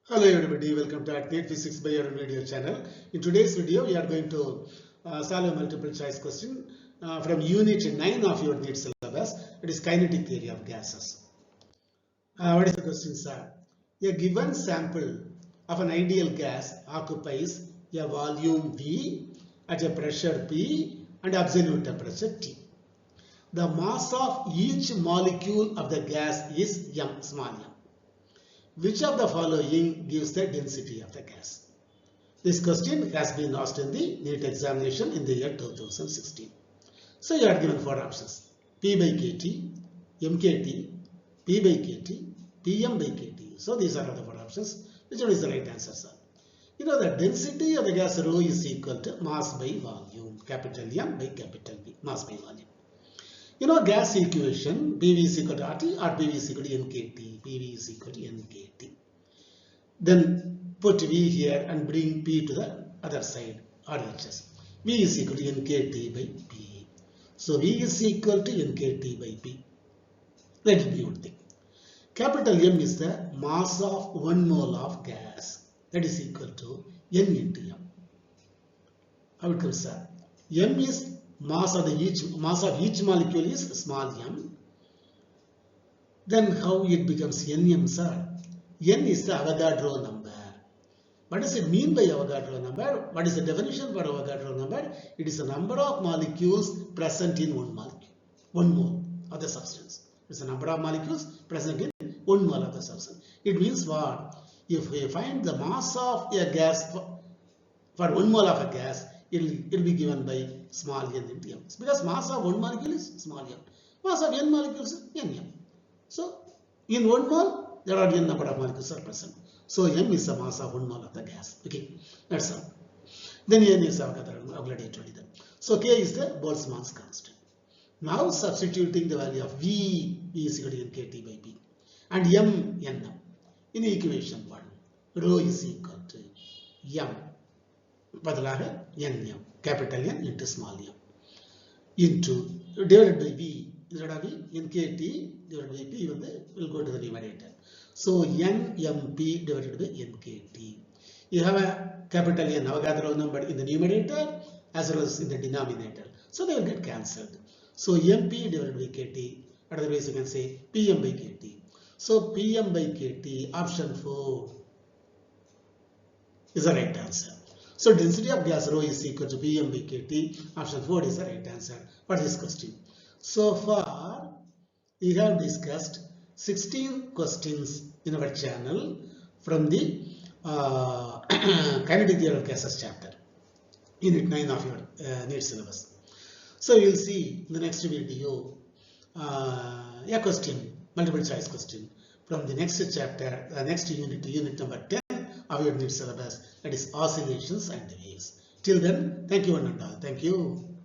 Hello everybody, welcome to ACNET Physics by Arun video channel. In today's video, we are going to solve a multiple choice question from unit 9 of your NEET syllabus. It is kinetic theory of gases. What is the question, sir? A given sample of an ideal gas occupies a volume V at a pressure P and absolute temperature T. The mass of each molecule of the gas is m, small m. Which of the following gives the density of the gas? This question has been asked in the NEET examination in the year 2016. So you are given four options: P by kT, mkt, P by kT, Pm by kT. So these are the four options. Which one is the right answer, sir? You know the density of the gas rho is equal to mass by volume, capital M by capital V, mass by volume. You know gas equation, PV is equal to RT or PV is equal to NKT. PV is equal to NKT. Then put V here and bring P to the other side, RHS. V is equal to NKT by P. So V is equal to NKT by P. Let it be one thing. Capital M is the mass of 1 mole of gas. That is equal to N into M. How it comes, sir? M is mass of each molecule is small m. Then how it becomes Nm, sir? N is the Avogadro number. What does it mean by Avogadro number? What is the definition for Avogadro number? It is the number of molecules present in one mole of the substance. It's the number of molecules present in 1 mole of the substance. It means what? If we find the mass of a gas for 1 mole of a gas, it will be given by small n into m. Because mass of one molecule is small m. Mass of n molecules is nm. So, in 1 mole, there are n number of molecules are present. So, m is the mass of 1 mole of the gas. Okay, that's all. Then n is Avogadro. So, k is the Boltzmann's constant. Now, substituting the value of V is equal to NKT by P and m nm in equation 1, rho is equal to m பதிலாக nm, capital N into small m, into divided by V, NKT divided by P will go to the numerator. So nmp divided by NKT. You have a capital N Avogadro number in the numerator as well as in the denominator. So they will get cancelled. So mp divided by KT, otherwise you can say Pm by KT. So Pm by KT, option 4 is the right answer. So density of gas rho is equal to Pm by KT. Option 4 is the right answer for this question. So far, we have discussed 16 questions in our channel from the kinetic theory of gases chapter, unit 9 of your NEET syllabus. So you will see in the next video a question, multiple choice question from the next chapter, next unit number 10 of your NEET syllabus, that is oscillations and waves. Till then, thank you one and all. Thank you.